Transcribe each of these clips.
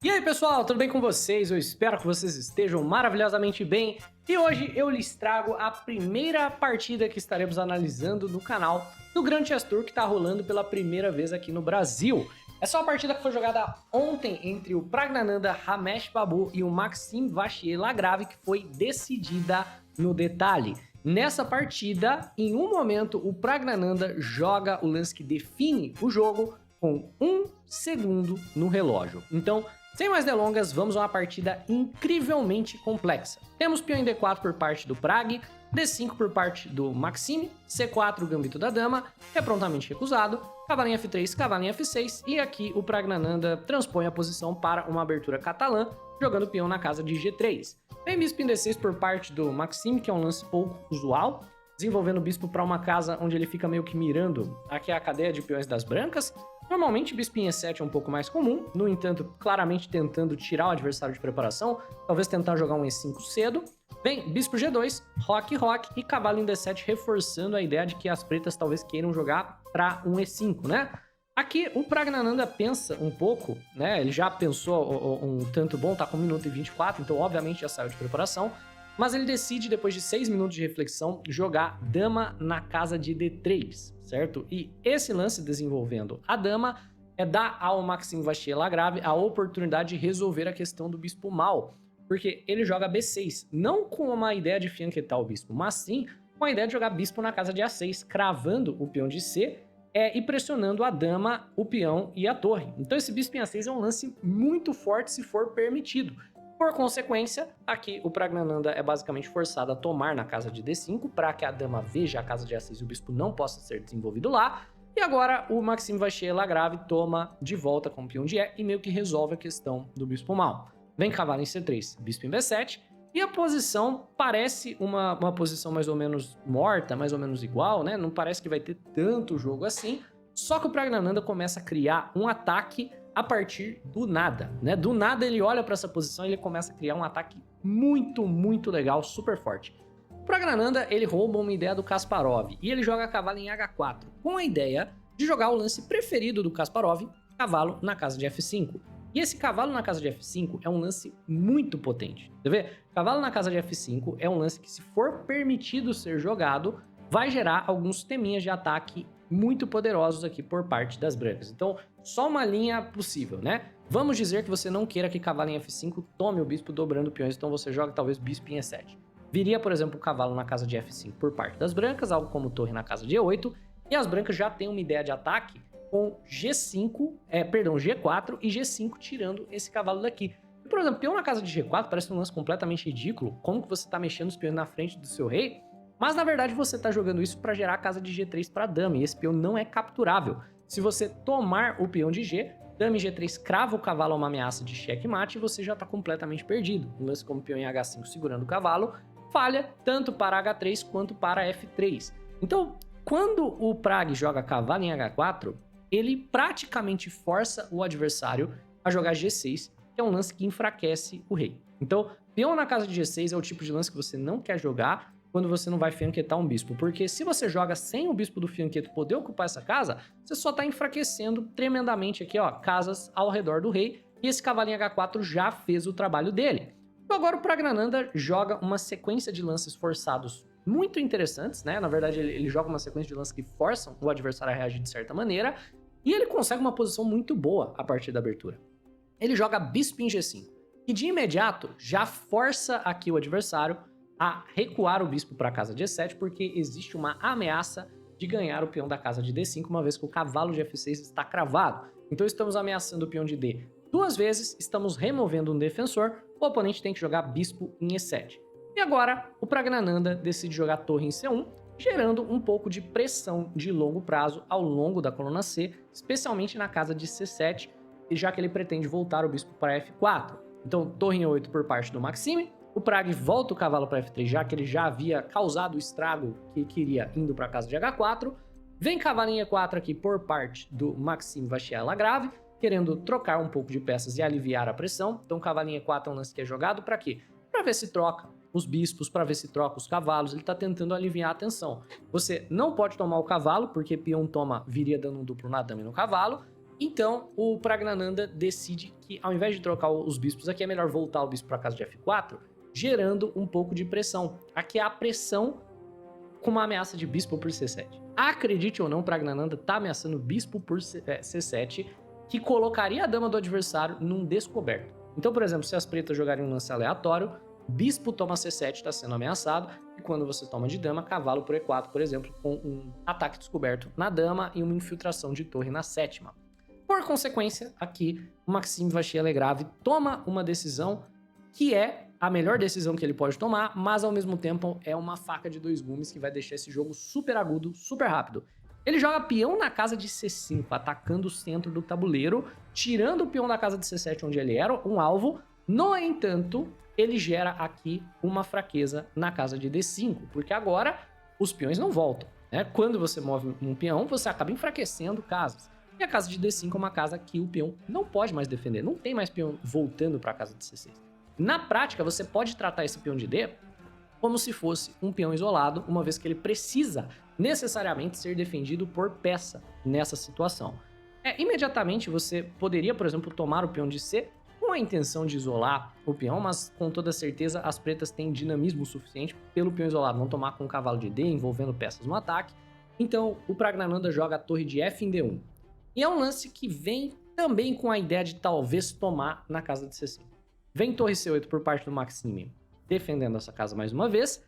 E aí pessoal, tudo bem com vocês? Eu espero que vocês estejam maravilhosamente bem. E hoje eu lhes trago a primeira partida que estaremos analisando no canal do Grand Chess Tour, que está rolando pela primeira vez aqui no Brasil. Essa é uma partida que foi jogada ontem entre o Praggnanandhaa Ramesh Babu e o Maxime Vachier-Lagrave, que foi decidida no detalhe. Nessa partida, em um momento, o Praggnanandhaa joga o lance que define o jogo com 1 segundo no relógio. Então, sem mais delongas, vamos a uma partida incrivelmente complexa. Temos peão em D4 por parte do Prag, D5 por parte do Maxime, C4 o gambito da dama, é prontamente recusado, cavalinho F3, cavalinho F6, e aqui o Praggnanandhaa transpõe a posição para uma abertura catalã, jogando o peão na casa de G3. Tem bispo em D6 por parte do Maxime, que é um lance pouco usual, desenvolvendo o bispo para uma casa onde ele fica meio que mirando aqui a cadeia de peões das brancas. Normalmente, bispo em E7 é um pouco mais comum, no entanto, claramente tentando tirar o adversário de preparação, talvez tentar jogar um E5 cedo. Vem, bispo G2, roque e cavalo em D7, reforçando a ideia de que as pretas talvez queiram jogar para um E5, né? Aqui, o Praggnanandhaa pensa um pouco, né? Ele já pensou um tanto bom, tá com 1 minuto e 24, então obviamente já saiu de preparação, mas ele decide, depois de 6 minutos de reflexão, jogar dama na casa de D3, certo? E esse lance desenvolvendo a dama é dar ao Maxime Vachier-Lagrave a oportunidade de resolver a questão do bispo mal, porque ele joga B6, não com uma ideia de fianquetar o bispo, mas sim com a ideia de jogar bispo na casa de A6, cravando o peão de C e pressionando a dama, o peão e a torre. Então esse bispo em A6 é um lance muito forte se for permitido. Por consequência, aqui o Praggnanandhaa é basicamente forçado a tomar na casa de D5 para que a dama veja a casa de A6 e o bispo não possa ser desenvolvido lá. E agora o Maxime Vachier-Lagrave toma de volta com o peão de E e meio que resolve a questão do bispo mal. Vem cavalo em C3, bispo em B7, e a posição parece uma posição mais ou menos morta, mais ou menos igual, né? Não parece que vai ter tanto jogo assim, só que o Praggnanandhaa começa a criar um ataque a partir do nada, né? Do nada ele olha para essa posição e ele começa a criar um ataque muito legal, super forte. O Praggnanandhaa, ele rouba uma ideia do Kasparov e ele joga cavalo em H4, com a ideia de jogar o lance preferido do Kasparov, cavalo na casa de F5. E esse cavalo na casa de F5 é um lance muito potente. Você vê? Cavalo na casa de F5 é um lance que, se for permitido ser jogado, vai gerar alguns teminhas de ataque muito poderosos aqui por parte das brancas. Então, só uma linha possível, né? Vamos dizer que você não queira que cavalo em F5 tome o bispo dobrando peões, então você joga talvez bispo em E7. Viria, por exemplo, o cavalo na casa de F5 por parte das brancas, algo como torre na casa de E8, e as brancas já têm uma ideia de ataque com G4 e G5 tirando esse cavalo daqui. E, por exemplo, peão na casa de G4 parece um lance completamente ridículo, como que você está mexendo os peões na frente do seu rei, mas na verdade você está jogando isso para gerar a casa de G3 para dama, e esse peão não é capturável. Se você tomar o peão de G, dama em G3 crava o cavalo a uma ameaça de checkmate e você já está completamente perdido. Um lance como peão em H5 segurando o cavalo falha tanto para H3 quanto para F3. Então, quando o Prag joga cavalo em H4, ele praticamente força o adversário a jogar G6, que é um lance que enfraquece o rei. Então, peão na casa de G6 é o tipo de lance que você não quer jogar quando você não vai fianquetar um bispo, porque se você joga sem o bispo do fianqueto poder ocupar essa casa, você só está enfraquecendo tremendamente aqui, ó, casas ao redor do rei, e esse cavalinho H4 já fez o trabalho dele. Então agora o Praggnanandhaa joga uma sequência de lances forçados muito interessantes, né? Na verdade, ele joga uma sequência de lances que forçam o adversário a reagir de certa maneira, e ele consegue uma posição muito boa a partir da abertura. Ele joga bispo em G5, e de imediato já força aqui o adversário a recuar o bispo para a casa de E7, porque existe uma ameaça de ganhar o peão da casa de D5, uma vez que o cavalo de F6 está cravado. Então estamos ameaçando o peão de D 2 vezes, estamos removendo um defensor, o oponente tem que jogar bispo em E7. E agora, o Praggnanandhaa decide jogar torre em C1, gerando um pouco de pressão de longo prazo ao longo da coluna C, especialmente na casa de C7, já que ele pretende voltar o bispo para F4. Então, torre em E8 por parte do Maxime, o Prag volta o cavalo para F3, já que ele já havia causado o estrago que queria indo para a casa de H4. Vem cavalinho E4 aqui por parte do Maxime Vachier-Lagrave, querendo trocar um pouco de peças e aliviar a pressão. Então cavalinho E4 é um lance que é jogado para quê? Para ver se troca os bispos, para ver se troca os cavalos. Ele está tentando aliviar a tensão. Você não pode tomar o cavalo, porque peão toma viria dando um duplo na dama e no cavalo, Então, o Pragnananda decide que, ao invés de trocar os bispos aqui, é melhor voltar o bispo para casa de F4, gerando um pouco de pressão. Aqui é a pressão com uma ameaça de bispo por C7. Acredite ou não, Pragnananda tá ameaçando bispo por C7, que colocaria a dama do adversário num descoberto. Então, por exemplo, se as pretas jogarem um lance aleatório, bispo toma C7, está sendo ameaçado, e quando você toma de dama, cavalo por E4, por exemplo, com um ataque descoberto na dama e uma infiltração de torre na sétima. Por consequência, aqui, o Maxime Vachier-Lagrave toma uma decisão que é a melhor decisão que ele pode tomar, mas ao mesmo tempo é uma faca de dois gumes que vai deixar esse jogo super agudo, super rápido. Ele joga peão na casa de C5, atacando o centro do tabuleiro, tirando o peão da casa de C7, onde ele era um alvo. No entanto, ele gera aqui uma fraqueza na casa de D5, porque agora os peões não voltam, né? Quando você move um peão, você acaba enfraquecendo casas. E a casa de D5 é uma casa que o peão não pode mais defender, não tem mais peão voltando para a casa de C6. Na prática, você pode tratar esse peão de D como se fosse um peão isolado, uma vez que ele precisa necessariamente ser defendido por peça nessa situação. Imediatamente você poderia, por exemplo, tomar o peão de C com a intenção de isolar o peão, mas com toda certeza as pretas têm dinamismo suficiente pelo peão isolado não tomar com o cavalo de D, envolvendo peças no ataque. Então o Pragnananda joga a torre de F em D1. E é um lance que vem também com a ideia de talvez tomar na casa de C5. Vem torre C8 por parte do Maxime, defendendo essa casa mais uma vez.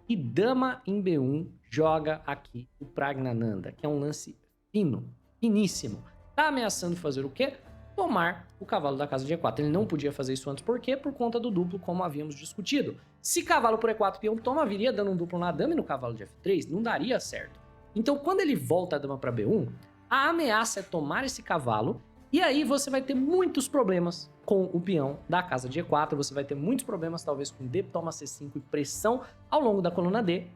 E dama em B1 joga aqui o Pragnananda, que é um lance fino, finíssimo. Tá ameaçando fazer o quê? Tomar o cavalo da casa de E4. Ele não podia fazer isso antes, por quê? Por conta do duplo, como havíamos discutido. Se cavalo por E4 peão toma, viria dando um duplo na dama e no cavalo de F3, não daria certo. Então, quando ele volta a dama para B1, a ameaça é tomar esse cavalo, e aí você vai ter muitos problemas com o peão da casa de E4, você vai ter muitos problemas talvez com D toma C5 e pressão ao longo da coluna D.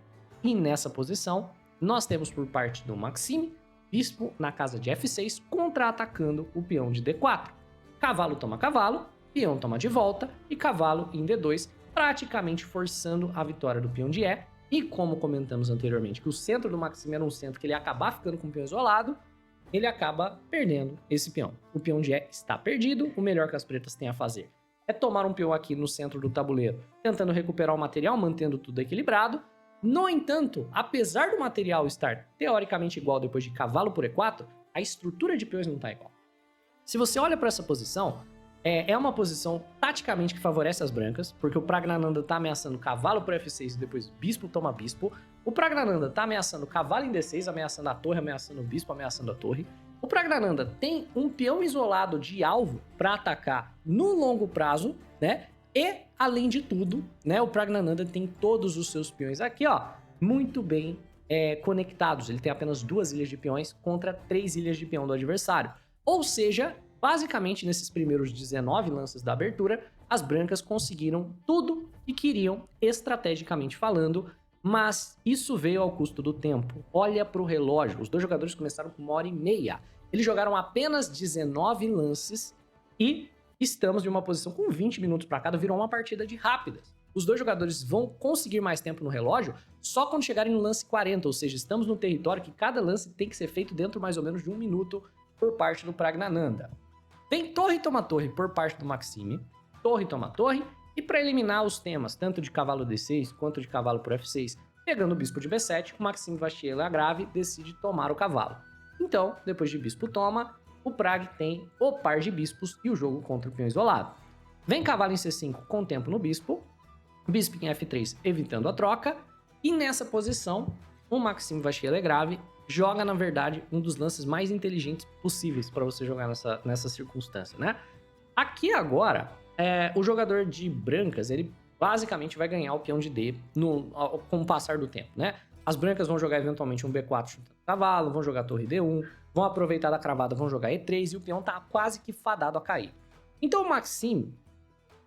E nessa posição, nós temos por parte do Maxime, bispo na casa de F6, contra-atacando o peão de D4. Cavalo toma cavalo, peão toma de volta e cavalo em D2, praticamente forçando a vitória do peão de E. E como comentamos anteriormente, que o centro do Maxime era um centro que ele ia acabar ficando com o peão isolado, ele acaba perdendo esse peão. O peão de E está perdido, o melhor que as pretas têm a fazer é tomar um peão aqui no centro do tabuleiro, tentando recuperar o material, mantendo tudo equilibrado. No entanto, apesar do material estar teoricamente igual depois de cavalo por E4, a estrutura de peões não está igual. Se você olha para essa posição, é uma posição taticamente que favorece as brancas, porque o Pragnananda está ameaçando cavalo por F6 e depois bispo toma bispo. O Pragnananda está ameaçando cavalo em D6, ameaçando a torre, ameaçando o bispo, ameaçando a torre. O Pragnananda tem um peão isolado de alvo para atacar no longo prazo, né? E, além de tudo, né, o Pragnananda tem todos os seus peões aqui, ó, muito bem conectados. Ele tem apenas 2 ilhas de peões contra 3 ilhas de peão do adversário. Ou seja, basicamente, nesses primeiros 19 lances da abertura, as brancas conseguiram tudo que queriam, estrategicamente falando, mas isso veio ao custo do tempo. Olha para o relógio, os dois jogadores começaram com 1h30. Eles jogaram apenas 19 lances e estamos em uma posição com 20 minutos para cada, virou uma partida de rápidas. Os dois jogadores vão conseguir mais tempo no relógio só quando chegarem no lance 40, ou seja, estamos no território que cada lance tem que ser feito dentro mais ou menos de 1 minuto por parte do Pragnananda. Vem torre toma torre por parte do Maxime, torre toma torre, e para eliminar os temas, tanto de cavalo D6 quanto de cavalo por F6, pegando o bispo de B7, o Maxime Vachier-Lagrave decide tomar o cavalo. Então, depois de bispo toma, o Prag tem o par de bispos e o jogo contra o peão isolado. Vem cavalo em C5 com tempo no bispo em F3 evitando a troca, e nessa posição, o Maxime Vachier-Lagrave joga, na verdade, um dos lances mais inteligentes possíveis para você jogar nessa circunstância, né? Aqui agora, o jogador de brancas, ele basicamente vai ganhar o peão de D com o passar do tempo, né? As brancas vão jogar eventualmente um B4 chutando cavalo, vão jogar torre D1, vão aproveitar da cravada, vão jogar E3 e o peão tá quase que fadado a cair. Então o Maxime,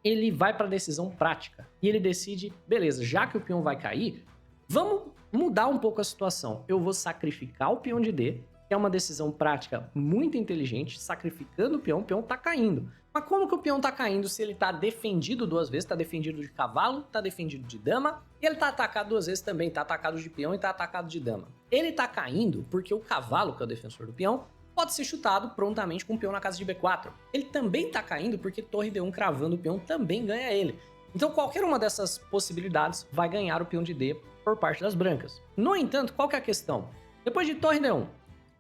ele vai para a decisão prática e ele decide, beleza, já que o peão vai cair, vamos mudar um pouco a situação. Eu vou sacrificar o peão de D, que é uma decisão prática muito inteligente, sacrificando o peão tá caindo. Mas como que o peão tá caindo se ele tá defendido 2 vezes, tá defendido de cavalo, tá defendido de dama, e ele tá atacado 2 vezes também, tá atacado de peão e tá atacado de dama. Ele tá caindo porque o cavalo, que é o defensor do peão, pode ser chutado prontamente com o peão na casa de B4. Ele também tá caindo porque torre D1 cravando o peão também ganha ele. Então qualquer uma dessas possibilidades vai ganhar o peão de D por parte das brancas. No entanto, qual que é a questão? Depois de torre D1,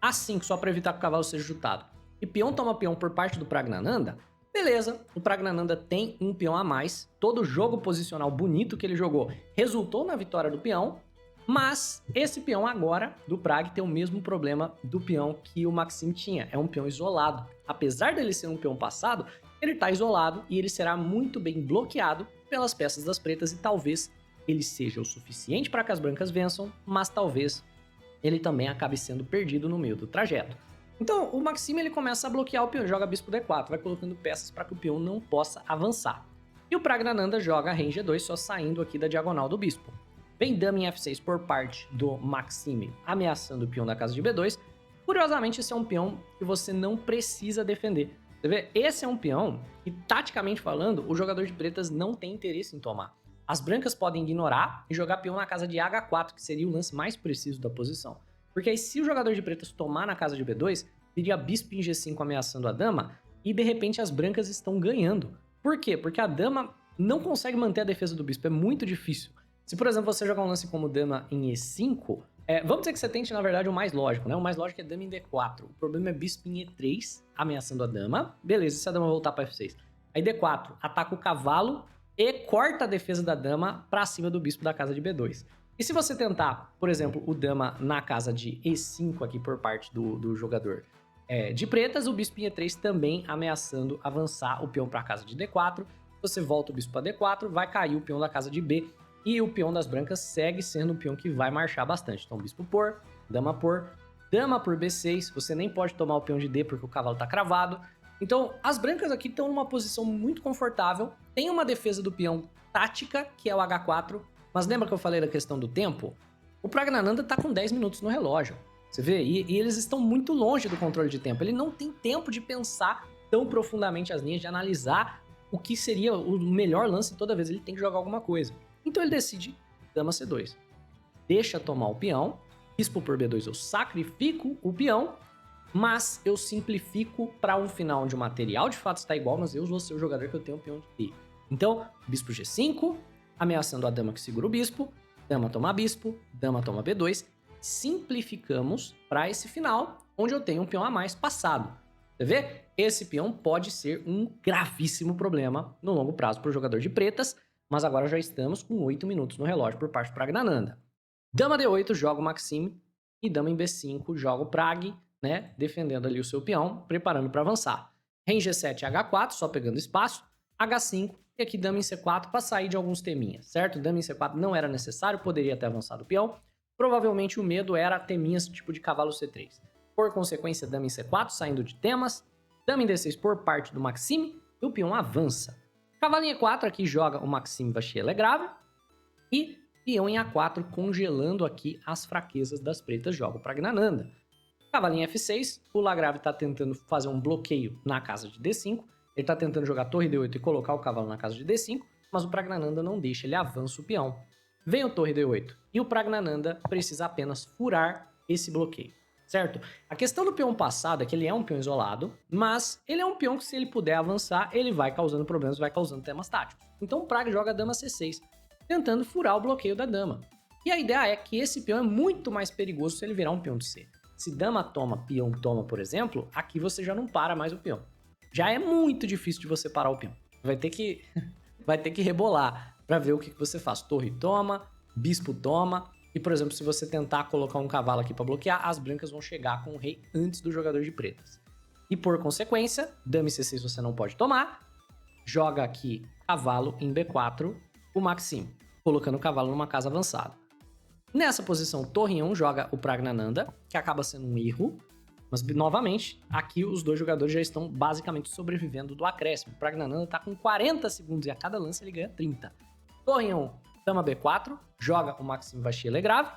A5 só para evitar que o cavalo seja chutado, e peão toma peão por parte do Praggnanandha, beleza, o Praggnanandha tem um peão a mais, todo o jogo posicional bonito que ele jogou resultou na vitória do peão, mas esse peão agora, do Prag, tem o mesmo problema do peão que o Maxim tinha, é um peão isolado. Apesar dele ser um peão passado, ele está isolado e ele será muito bem bloqueado pelas peças das pretas e talvez ele seja o suficiente para que as brancas vençam, mas talvez ele também acabe sendo perdido no meio do trajeto. Então o Maxim ele começa a bloquear o peão, joga bispo D4, vai colocando peças para que o peão não possa avançar. E o Praggnanandha joga rei G2 só saindo aqui da diagonal do bispo. Vem dama em F6 por parte do Maxime, ameaçando o peão da casa de B2. Curiosamente, esse é um peão que você não precisa defender. Você vê, esse é um peão que, taticamente falando, o jogador de pretas não tem interesse em tomar. As brancas podem ignorar e jogar peão na casa de H4, que seria o lance mais preciso da posição. Porque aí, se o jogador de pretas tomar na casa de B2, viria bispo em G5 ameaçando a dama, e de repente as brancas estão ganhando. Por quê? Porque a dama não consegue manter a defesa do bispo, é muito difícil. Se, por exemplo, você jogar um lance como dama em E5, vamos dizer que você tente, na verdade, o mais lógico, né? O mais lógico é dama em D4. O problema é bispo em E3, ameaçando a dama. Beleza, e se a dama voltar para F6? Aí D4, ataca o cavalo e corta a defesa da dama para cima do bispo da casa de B2. E se você tentar, por exemplo, o dama na casa de E5 aqui por parte do jogador de pretas, o bispo em E3 também ameaçando avançar o peão para a casa de D4. Você volta o bispo para D4, vai cair o peão da casa de B. E o peão das brancas segue sendo um peão que vai marchar bastante. Então, bispo por dama por B6. Você nem pode tomar o peão de D porque o cavalo tá cravado. Então, as brancas aqui estão numa posição muito confortável. Tem uma defesa do peão tática, que é o H4. Mas lembra que eu falei da questão do tempo? O Praggnanandha tá com 10 minutos no relógio. Você vê? E eles estão muito longe do controle de tempo. Ele não tem tempo de pensar tão profundamente as linhas, de analisar o que seria o melhor lance toda vez. Ele tem que jogar alguma coisa. Então ele decide dama C2. Deixa tomar o peão. Bispo por B2 eu sacrifico o peão, mas eu simplifico para um final onde o material de fato está igual, mas eu vou ser o jogador que eu tenho o peão de D. Então, bispo G5, ameaçando a dama que segura o bispo, dama toma bispo, dama toma B2. Simplificamos para esse final, onde eu tenho um peão a mais passado. Você vê? Esse peão pode ser um gravíssimo problema no longo prazo para o jogador de pretas, mas agora já estamos com 8 minutos no relógio por parte do Praggnanandha. Dama D8 joga o Maxime e dama em B5 joga o Prag, né, defendendo ali o seu peão, preparando para avançar. Rei em G7 H4, só pegando espaço, H5 e aqui dama em C4 para sair de alguns teminhas, certo? Dama em C4 não era necessário, poderia ter avançado o peão. Provavelmente o medo era teminhas tipo de cavalo C3. Por consequência, dama em C4 saindo de temas, dama em D6 por parte do Maxime e o peão avança. Cavalo em E4 aqui joga o Maxime Vachier-Legrave e peão em A4 congelando aqui as fraquezas das pretas, joga o Praggnanandha. Cavalo em F6, o Lagrave está tentando fazer um bloqueio na casa de D5, ele está tentando jogar torre D8 e colocar o cavalo na casa de D5, mas o Praggnanandha não deixa, ele avança o peão. Vem o torre D8 e o Praggnanandha precisa apenas furar esse bloqueio. Certo? A questão do peão passado é que ele é um peão isolado, mas ele é um peão que se ele puder avançar, ele vai causando problemas, vai causando temas táticos. Então o Prag joga a dama C6, tentando furar o bloqueio da dama. E a ideia é que esse peão é muito mais perigoso se ele virar um peão de C. Se dama toma, peão toma, por exemplo, aqui você já não para mais o peão. Já é muito difícil de você parar o peão. Vai ter que rebolar para ver o que você faz. Torre toma, bispo toma. E, por exemplo, se você tentar colocar um cavalo aqui para bloquear, as brancas vão chegar com o rei antes do jogador de pretas. E, por consequência, dama em C6 você não pode tomar. Joga aqui cavalo em B4, o Maxime, colocando o cavalo numa casa avançada. Nessa posição, torre em 1 joga o Praggnanandha, que acaba sendo um erro. Mas, novamente, aqui os dois jogadores já estão basicamente sobrevivendo do acréscimo. O Praggnanandha está com 40 segundos e a cada lance ele ganha 30. Torre em 1, dama B4, joga o Maxime Vachier-Legrave.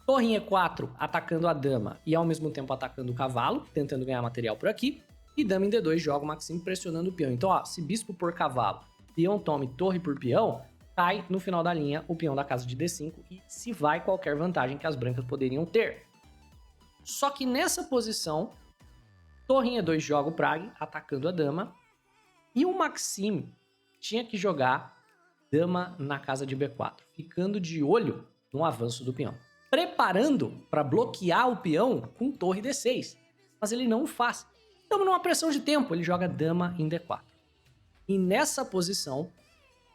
Torre em E4, atacando a dama e ao mesmo tempo atacando o cavalo, tentando ganhar material por aqui. E dama em D2, joga o Maxime pressionando o peão. Então, ó, se bispo por cavalo, peão tome torre por peão, cai no final da linha o peão da casa de D5 e se vai qualquer vantagem que as brancas poderiam ter. Só que nessa posição, Torre em E2 joga o Prag, atacando a dama. E o Maxime tinha que jogar dama na casa de B4, ficando de olho no avanço do peão. Preparando para bloquear o peão com torre D6. Mas ele não o faz. Então, numa pressão de tempo, ele joga dama em D4. E nessa posição,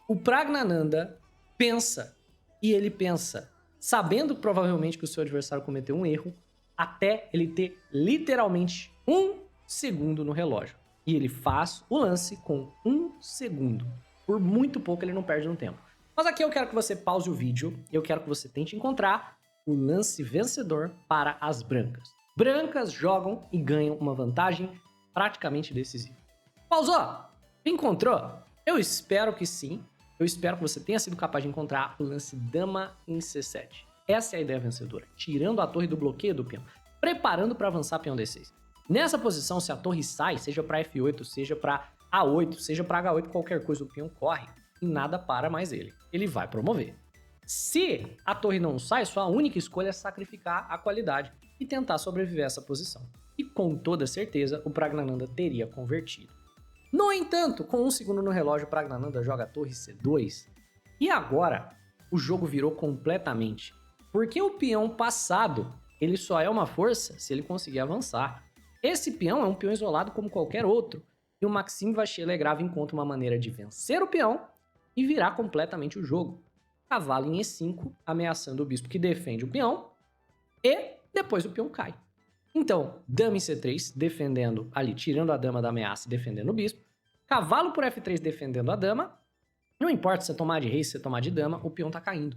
o Praggnanandhaa pensa, e ele pensa, sabendo provavelmente que o seu adversário cometeu um erro, até ele ter literalmente 1 segundo no relógio. E ele faz o lance com 1 segundo. Por muito pouco ele não perde no tempo. Mas aqui eu quero que você pause o vídeo e eu quero que você tente encontrar o lance vencedor para as brancas. Brancas jogam e ganham uma vantagem praticamente decisiva. Pausou? Encontrou? Eu espero que sim. Eu espero que você tenha sido capaz de encontrar o lance dama em C7. Essa é a ideia vencedora. Tirando a torre do bloqueio do peão. Preparando para avançar peão D6. Nessa posição, se a torre sai, seja para F8, seja para A8, seja para H8, qualquer coisa, o peão corre e nada para mais ele. Ele vai promover. Se a torre não sai, sua única escolha é sacrificar a qualidade e tentar sobreviver a essa posição. E com toda certeza, o Praggnanandhaa teria convertido. No entanto, com 1 segundo no relógio, o Praggnanandhaa joga a torre C2. E agora, o jogo virou completamente. Porque o peão passado, ele só é uma força se ele conseguir avançar. Esse peão é um peão isolado como qualquer outro. E o Maxime Vachier-Lagrave encontra uma maneira de vencer o peão e virar completamente o jogo. Cavalo em E5, ameaçando o bispo que defende o peão. E depois o peão cai. Então, dama em C3, defendendo ali, tirando a dama da ameaça e defendendo o bispo. Cavalo por F3, defendendo a dama. Não importa se você tomar de rei, se você tomar de dama, o peão tá caindo.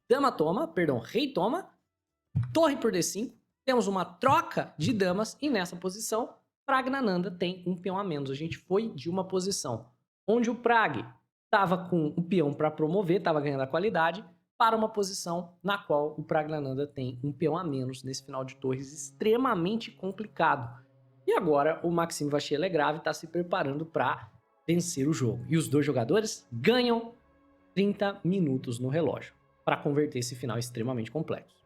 Dama toma, perdão, rei toma. Torre por D5. Temos uma troca de damas e nessa posição, Praggnanandhaa tem um peão a menos. A gente foi de uma posição onde o Prag estava com o peão para promover, estava ganhando a qualidade, para uma posição na qual o Praggnanandhaa tem um peão a menos nesse final de torres extremamente complicado. E agora o Maxime Vachier-Lagrave está se preparando para vencer o jogo. E os dois jogadores ganham 30 minutos no relógio para converter esse final extremamente complexo.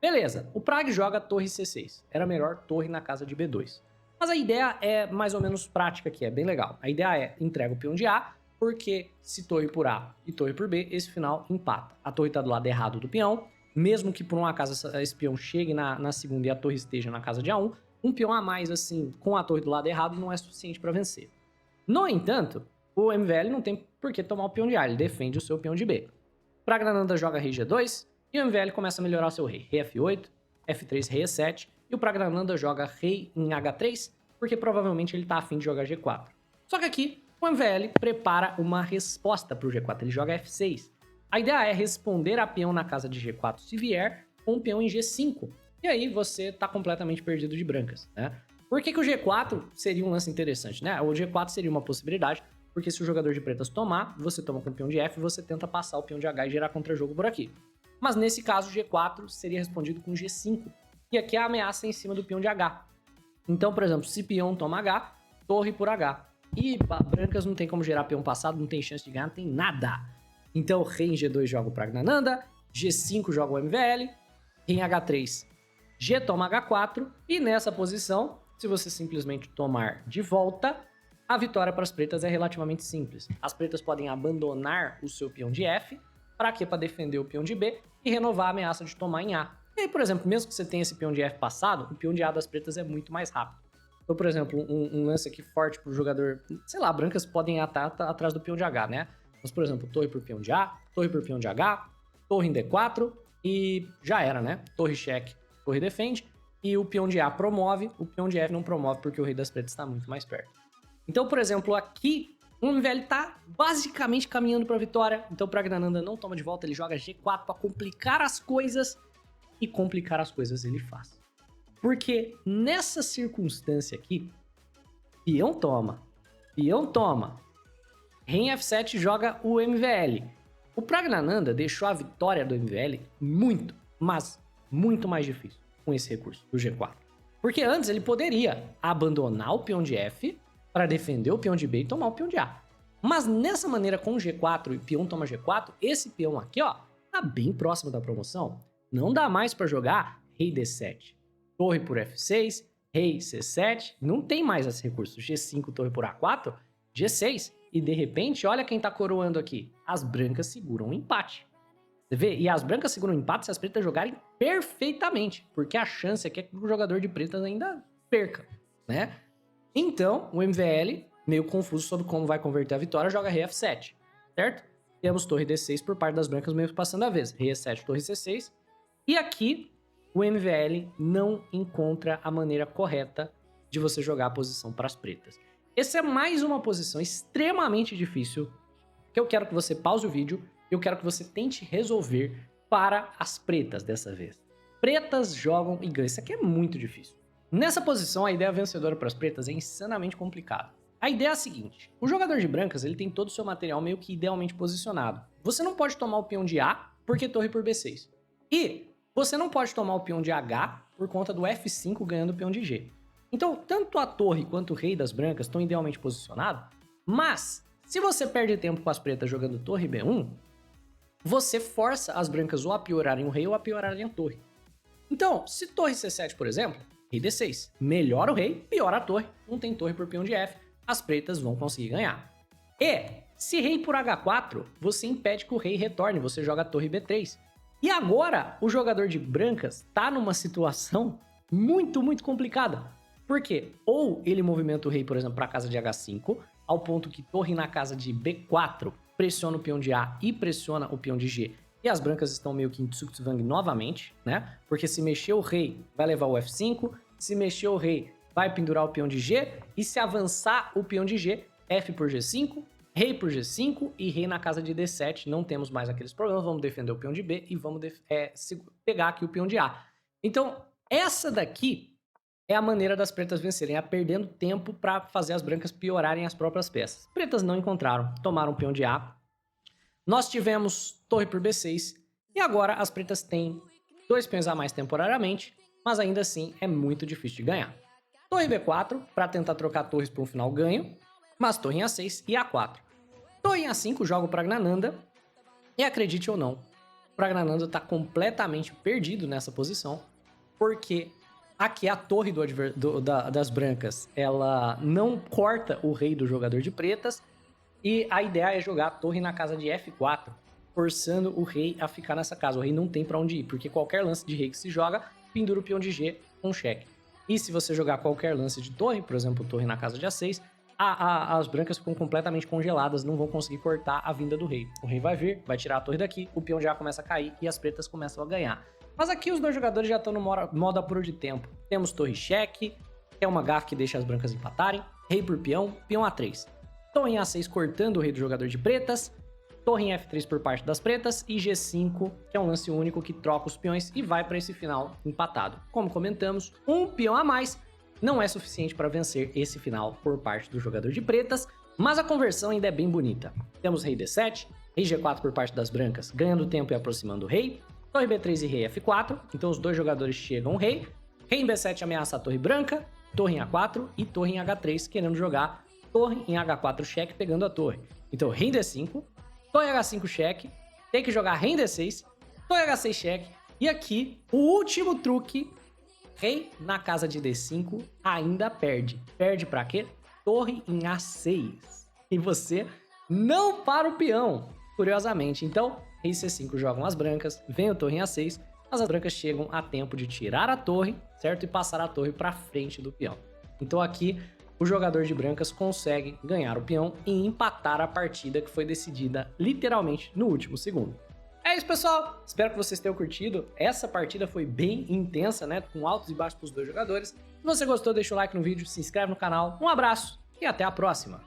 Beleza, o Prag joga torre C6. Era melhor torre na casa de B2. Mas a ideia é mais ou menos prática aqui, é bem legal. A ideia é entrega o peão de A, porque se torre por A e torre por B, esse final empata. A torre está do lado errado do peão, mesmo que por um acaso esse peão chegue na segunda e a torre esteja na casa de A1, um peão a mais, assim, com a torre do lado errado não é suficiente para vencer. No entanto, o MVL não tem por que tomar o peão de A, ele defende o seu peão de B. Praggnanandhaa joga rei G2 e o MVL começa a melhorar o seu rei. Rei F8, F3, rei E7 e o Praggnanandhaa joga rei em H3 porque provavelmente ele tá afim de jogar G4. Só que aqui o MVL prepara uma resposta para o G4, ele joga F6. A ideia é responder a peão na casa de G4 se vier com um peão em G5. E aí você tá completamente perdido de brancas, né? Por que o G4 seria um lance interessante, né? O G4 seria uma possibilidade, porque se o jogador de pretas tomar, você toma com o peão de F, você tenta passar o peão de H e gerar contra-jogo por aqui. Mas nesse caso, o G4 seria respondido com G5, e aqui é a ameaça em cima do peão de H. Então, por exemplo, se peão toma H, torre por H. E brancas não tem como gerar peão passado, não tem chance de ganhar, não tem nada. Então, rei em G2 joga o Praggnanandhaa, G5 joga o MVL, rei em H3, G toma H4, e nessa posição, se você simplesmente tomar de volta, a vitória para as pretas é relativamente simples. As pretas podem abandonar o seu peão de F, para quê? Para defender o peão de B e renovar a ameaça de tomar em A. E aí, por exemplo, mesmo que você tenha esse peão de F passado, o peão de A das pretas é muito mais rápido. Então, por exemplo, um lance aqui forte para o jogador, sei lá, brancas podem estar atrás do peão de H, né? Mas, por exemplo, torre por peão de A, torre por peão de H, torre em D4 e já era, né? Torre cheque, torre defende e o peão de A promove, o peão de F não promove porque o rei das pretas está muito mais perto. Então, por exemplo, aqui o MVL tá basicamente caminhando para a vitória. Então o Praggnanandhaa não toma de volta, ele joga G4 para complicar as coisas e complicar as coisas ele faz. Porque nessa circunstância aqui, peão toma, rei em F7 joga o MVL. O Praggnanandhaa deixou a vitória do MVL muito, mas muito mais difícil com esse recurso do G4. Porque antes ele poderia abandonar o peão de F para defender o peão de B e tomar o peão de A. Mas nessa maneira com o G4 e peão toma G4, esse peão aqui, ó, tá bem próximo da promoção. Não dá mais para jogar rei D7, torre por F6 rei C7, não tem mais esse recurso. G5, torre por A4, G6. E de repente, olha quem tá coroando aqui. As brancas seguram um empate. Você vê? E as brancas seguram um empate se as pretas jogarem perfeitamente. Porque a chance é que o jogador de pretas ainda perca, né? Então, o MVL, meio confuso sobre como vai converter a vitória, joga rei F7, certo? Temos torre D6 por parte das brancas meio passando a vez. Rei E7, torre C6. E aqui, o MVL não encontra a maneira correta de você jogar a posição para as pretas. Essa é mais uma posição extremamente difícil que eu quero que você pause o vídeo e eu quero que você tente resolver para as pretas dessa vez. Pretas jogam e ganham. Isso aqui é muito difícil. Nessa posição, a ideia vencedora para as pretas é insanamente complicada. A ideia é a seguinte: o jogador de brancas ele tem todo o seu material meio que idealmente posicionado. Você não pode tomar o peão de A porque torre por B6. E você não pode tomar o peão de H por conta do F5 ganhando o peão de G. Então, tanto a torre quanto o rei das brancas estão idealmente posicionados, mas se você perde tempo com as pretas jogando torre B1, você força as brancas ou a piorarem o rei ou a piorarem a torre. Então, se torre C7, por exemplo, rei D6, melhora o rei, piora a torre, não tem torre por peão de F, as pretas vão conseguir ganhar. E, se rei por H4, você impede que o rei retorne, você joga a torre B3. E agora, o jogador de brancas está numa situação muito complicada. Por quê? Ou ele movimenta o rei, por exemplo, para a casa de H5, ao ponto que torre na casa de B4 pressiona o peão de A e pressiona o peão de G. E as brancas estão meio que em Tsuktsuvang novamente, né? Porque se mexer o rei, vai levar o F5. Se mexer o rei, vai pendurar o peão de G. E se avançar o peão de G, F por G5, rei por G5 e rei na casa de D7. Não temos mais aqueles problemas. Vamos defender o peão de B e vamos pegar aqui o peão de A. Então, essa daqui é a maneira das pretas vencerem, é perdendo tempo para fazer as brancas piorarem as próprias peças. Pretas não encontraram, tomaram o peão de A. Nós tivemos torre por B6 e agora as pretas têm 2 peões a mais temporariamente, mas ainda assim é muito difícil de ganhar. Torre B4 para tentar trocar torres para um final ganho, mas torre em A6 e A4. Torre em A5 joga o Praggnanandhaa e acredite ou não, o Praggnanandhaa está completamente perdido nessa posição, porque aqui a torre das brancas, ela não corta o rei do jogador de pretas, e a ideia é jogar a torre na casa de F4, forçando o rei a ficar nessa casa. O rei não tem para onde ir, porque qualquer lance de rei que se joga, pendura o peão de G com cheque. E se você jogar qualquer lance de torre, por exemplo, torre na casa de A6, as brancas ficam completamente congeladas, não vão conseguir cortar a vinda do rei. O rei vai vir, vai tirar a torre daqui, o peão de A começa a cair e as pretas começam a ganhar. Mas aqui os dois jogadores já estão no modo apuro de tempo. Temos torre cheque, que é uma gafe que deixa as brancas empatarem, rei por peão, peão A3. Torre em A6 cortando o rei do jogador de pretas, torre em F3 por parte das pretas e G5, que é um lance único que troca os peões e vai para esse final empatado. Como comentamos, um peão a mais não é suficiente para vencer esse final por parte do jogador de pretas, mas a conversão ainda é bem bonita. Temos rei D7, rei G4 por parte das brancas, ganhando tempo e aproximando o rei, torre B3 e rei F4, então os dois jogadores chegam ao rei em B7 ameaça a torre branca, torre em A4 e torre em H3, querendo jogar torre em H4 cheque, pegando a torre. Então rei em D5, torre H5 cheque, tem que jogar rei em D6, torre H6 cheque, e aqui o último truque, rei na casa de D5 ainda perde. Perde pra quê? Torre em A6. E você não para o peão, curiosamente. Então, rei C5 jogam as brancas, vem o torre em A6, mas as brancas chegam a tempo de tirar a torre, certo? E passar a torre para frente do peão. Então aqui, o jogador de brancas consegue ganhar o peão e empatar a partida que foi decidida literalmente no último segundo. É isso, pessoal. Espero que vocês tenham curtido. Essa partida foi bem intensa, né? Com altos e baixos para os dois jogadores. Se você gostou, deixa o like no vídeo, se inscreve no canal. Um abraço e até a próxima.